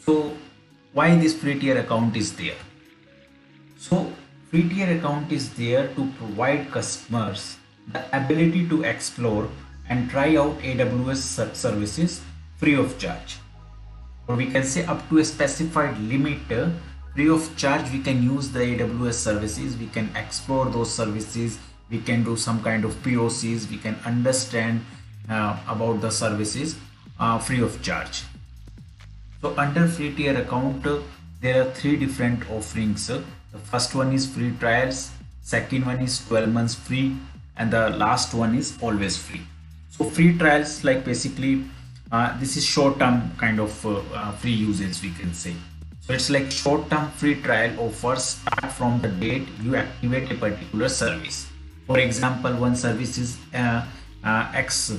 So why this free tier account is there? So free tier account is there to provide customers the ability to explore and try out AWS services free of charge, or we can say up to a specified limit, free of charge we can use the AWS services. We can explore those services, we can do some kind of POCs, we can understand about the services free of charge. So under free tier account, there are three different offerings. The first one is free trials, second one is 12 months free, and the last one is always free. So free trials, like basically this is short-term kind of free usage, we can say. So it's like short-term free trial offers start from the date you activate a particular service. For example, one service is X.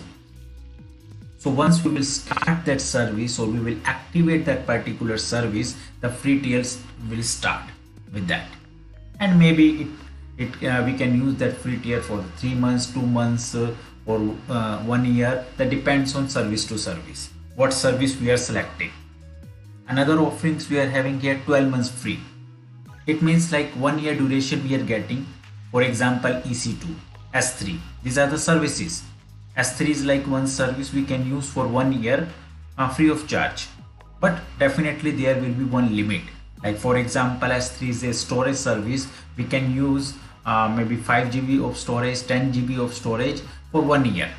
So once we will start that service or we will activate that particular service, the free tiers will start with that. And maybe we can use that free tier for 3 months, 2 months, or 1 year. That depends on service to service, what service we are selecting. Another offerings we are having here, 12 months free. It means like 1 year duration we are getting. For example, EC2, S3, these are the services. S3 is like one service we can use for 1 year free of charge, but definitely there will be one limit. Like for example, S3 is a storage service. We can use maybe 5 GB of storage, 10 GB of storage for 1 year.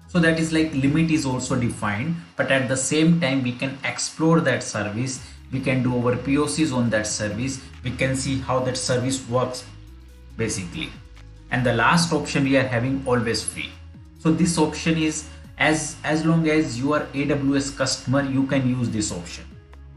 So that is like limit is also defined, but at the same time we can explore that service, we can do our POCs on that service, we can see how that service works basically. And the last option we are having always free. So this option is as long as you are AWS customer, you can use this option.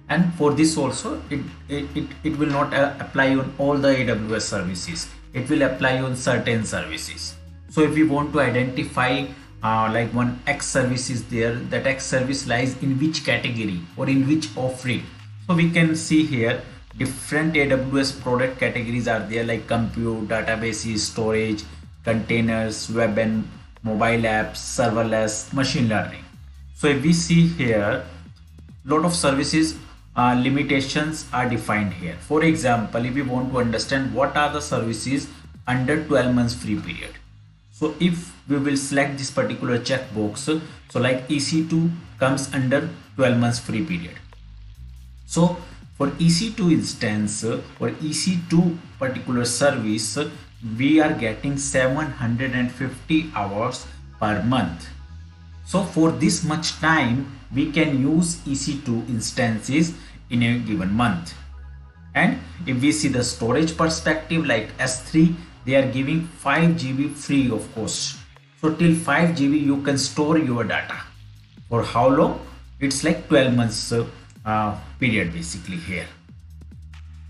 And for this also it will not apply on all the AWS services, it will apply on certain services. So if we want to identify like one X service is there, that X service lies in which category or in which offering. So we can see here different AWS product categories are there, like compute, databases, storage, containers, web and mobile apps, serverless, machine learning. So if we see here, lot of services limitations are defined here. For example, if we want to understand what are the services under 12 months free period, so if we will select this particular checkbox, so like EC2 comes under 12 months free period. So for EC2 instance or EC2 particular service, we are getting 750 hours per month. So for this much time we can use EC2 instances in a given month. And if we see the storage perspective, like S3, they are giving 5 GB free of cost. So till 5 GB you can store your data. For how long? It's like 12 months period basically here.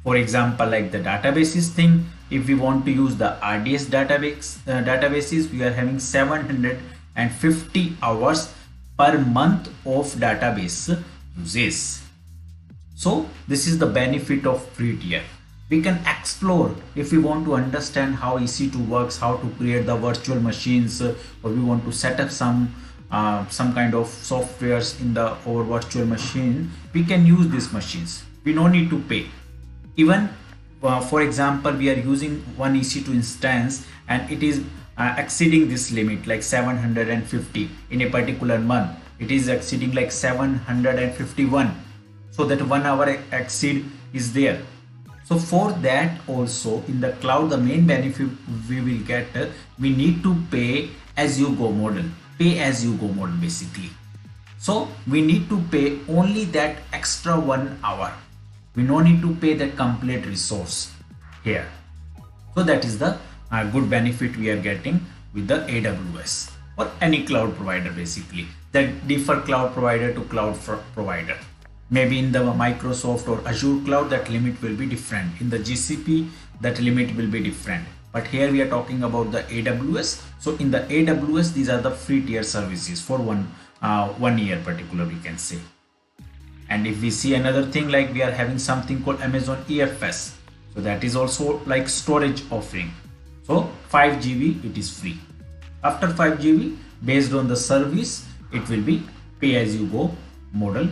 For example, like the databases thing, if we want to use the RDS databases, we are having 750 hours per month of database uses. So this is the benefit of free tier. We can explore if we want to understand how EC2 works, how to create the virtual machines, or we want to set up some kind of softwares in our virtual machine. We can use these machines. We no need to pay. Even for example, we are using one EC2 instance and it is exceeding this limit like 750 in a particular month. It is exceeding like 751. So that 1 hour exceed is there. So for that also in the cloud, the main benefit we will get, we need to pay as you go model, basically. So we need to pay only that extra 1 hour. We no need to pay that complete resource here. So that is the good benefit we are getting with the AWS or any cloud provider basically. That differ cloud provider to cloud provider. Maybe in the Microsoft or Azure cloud, that limit will be different. In the GCP, that limit will be different. But here we are talking about the AWS. So in the AWS, these are the free tier services for 1 year particular, we can say. And if we see another thing, like we are having something called Amazon EFS. So that is also like storage offering. So 5 GB, it is free. After 5 GB, based on the service, it will be pay as you go model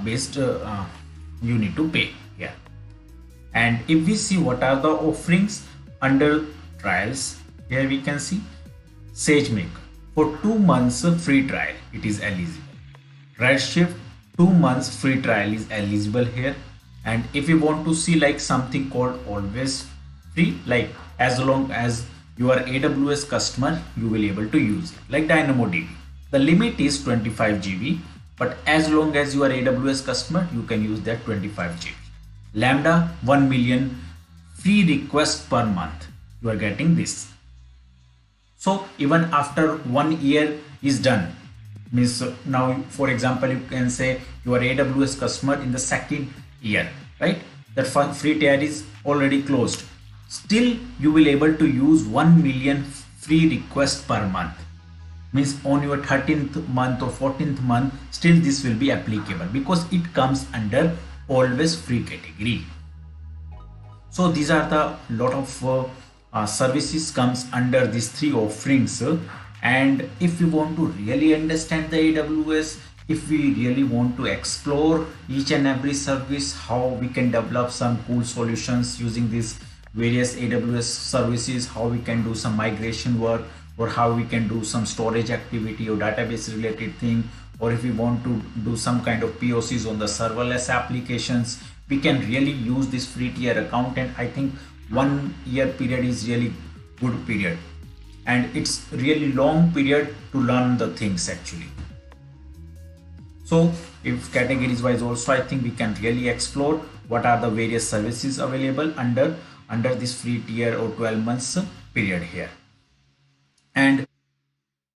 based you need to pay here. And if we see what are the offerings under trials, here we can see SageMaker for 2 months free trial, it is eligible. Redshift 2 months free trial is eligible here. And if you want to see like something called always free, like as long as you are AWS customer, you will able to use it, like DynamoDB. The limit is 25 GB, but as long as you are AWS customer, you can use that 25 GB. Lambda 1 million free requests per month, you are getting this. So even after 1 year is done, means now for example you can say you are AWS customer in the second year, right? That free tier is already closed. Still you will able to use 1 million free requests per month. Means on your 13th month or 14th month, still this will be applicable because it comes under always free category. So these are the lot of services comes under these three offerings. And if we want to really understand the AWS, if we really want to explore each and every service, how we can develop some cool solutions using these various AWS services, how we can do some migration work, or how we can do some storage activity or database related thing, or if we want to do some kind of POCs on the serverless applications, we can really use this free tier account. And I think 1 year period is really good period, and it's really long period to learn the things actually. So if categories wise also, I think we can really explore what are the various services available under this free tier or 12 months period here. And